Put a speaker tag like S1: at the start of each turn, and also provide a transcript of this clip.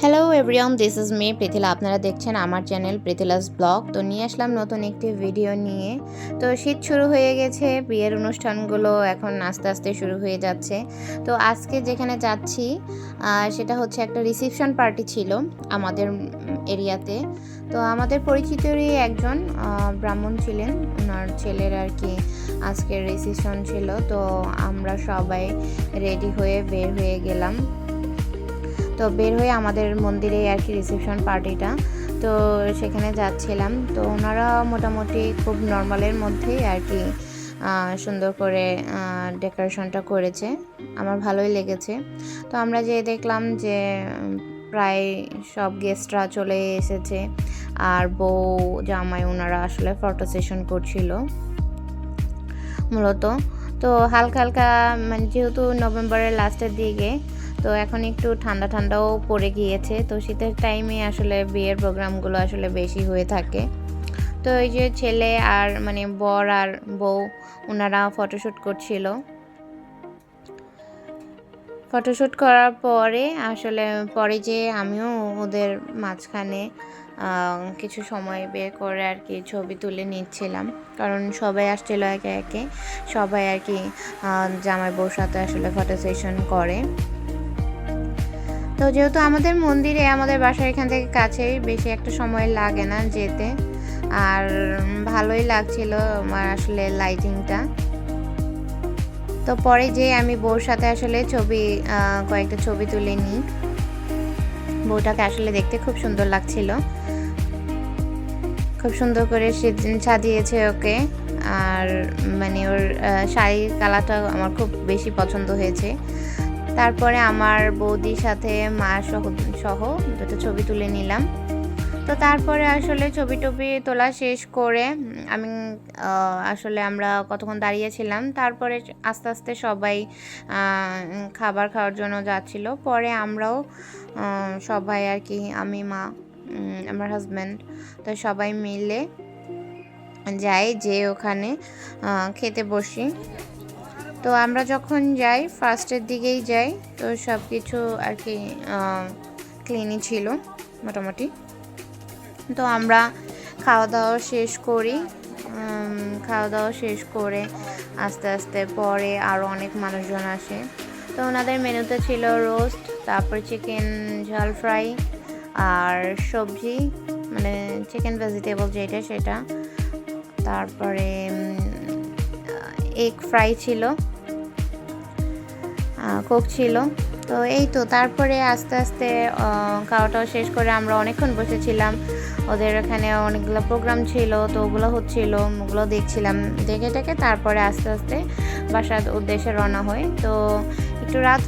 S1: Hello everyone, this is me Prithila. আপনারা দেখছেন আমার চ্যানেল পৃথিলাস ব্লগ। তো নিয়ে আসলাম নতুন একটি ভিডিও নিয়ে। তো শীত শুরু হয়ে গেছে, বিয়ের অনুষ্ঠানগুলো এখন আস্তে আস্তে শুরু হয়ে যাচ্ছে। তো আজকে যেখানে যাচ্ছি সেটা হচ্ছে একটা রিসেপশন পার্টি ছিল আমাদের এরিয়াতে। তো আমাদের পরিচিতরই একজন ব্রাহ্মণ ছিলেন, ওনার ছেলের আর কি আজকের রিসেপশন ছিল। তো আমরা সবাই রেডি হয়ে বের হয়ে গেলাম। তো বের হয়ে আমাদের মন্দিরে আর কি রিসেপশন পার্টিটা, তো সেখানে যাচ্ছিলাম। তো ওনারা মোটামুটি খুব নর্মালের মধ্যেই আর কি সুন্দর করে ডেকোরেশনটা করেছে, আমার ভালোই লেগেছে। তো আমরা যেয়ে দেখলাম যে প্রায় সব গেস্টরা চলে এসেছে, আর বউ জামাই ওনারা আসলে ফটো সেশন করছিল মূলত। তো হালকা হালকা মানে যেহেতু নভেম্বরের লাস্টের দিকে, তো এখন একটু ঠান্ডা ঠান্ডাও পড়ে গিয়েছে। তো শীতের টাইমে আসলে বিয়ের প্রোগ্রামগুলো আসলে বেশি হয়ে থাকে। তো এই যে ছেলে আর মানে বর আর বউ ওনারা ফটোশ্যুট করছিল। ফটোশ্যুট করার পরে আসলে পরে যে আমিও ওদের মাঝখানে কিছু সময় বের করে আর কি ছবি তুলে নিচ্ছিলাম, কারণ সবাই আসছিল একে একে, সবাই আর কি জামাই বউর সাথে আসলে ফটো সেশন করে। তো যেহেতু আমাদের মন্দিরে আমাদের বাসার এখান থেকে কাছেই, বেশি একটা সময় লাগে না যেতে, আর ভালোই লাগছিল আমার আসলে লাইটিংটা। তো পরে যে আমি বউর সাথে আসলে কয়েকটা ছবি তুলে নিই। বউটাকে আসলে দেখতে খুব সুন্দর লাগছিল, খুব সুন্দর করে সাজিয়েছে ওকে। আর মানে ওর শাড়ির কালারটা আমার খুব বেশি পছন্দ হয়েছে। তারপরে আমার বৌদির সাথে মা সহ দুটো ছবি তুলে নিলাম। তো তারপরে আসলে ছবি টবি তোলা শেষ করে আমরা কতক্ষণ দাঁড়িয়েছিলাম। তারপরে আস্তে আস্তে সবাই খাবার খাওয়ার জন্য যাচ্ছিল। পরে আমরাও সবাই আর কি, আমি, মা, আমার হাজব্যান্ড, তো সবাই মিলে যে ওখানে খেতে বসি। তো আমরা যখন যাই ফার্স্টের দিকেই যাই, তো সব কিছু আর কি ক্লিনই ছিল মোটামুটি। তো আমরা খাওয়া দাওয়া শেষ করে আস্তে আস্তে পরে আরও অনেক মানুষজন আসে। তো ওনাদের মেনুতে ছিল রোস্ট, তারপর চিকেন ঝাল ফ্রাই, আর সবজি মানে চিকেন ভেজিটেবল যেটা সেটা, তারপরে এগ ফ্রাই ছিল, কোক ছিল। তো এই তো তারপরে আস্তে আস্তে খাওয়াটাও শেষ করে আমরা অনেকক্ষণ বসেছিলাম। ওদের এখানে অনেকগুলো প্রোগ্রাম ছিল, তো ওগুলো হচ্ছিল, ওগুলো দেখছিলাম। দেখে তারপরে আস্তে আস্তে বাসার উদ্দেশ্যে রওনা হই। তো একটু রাত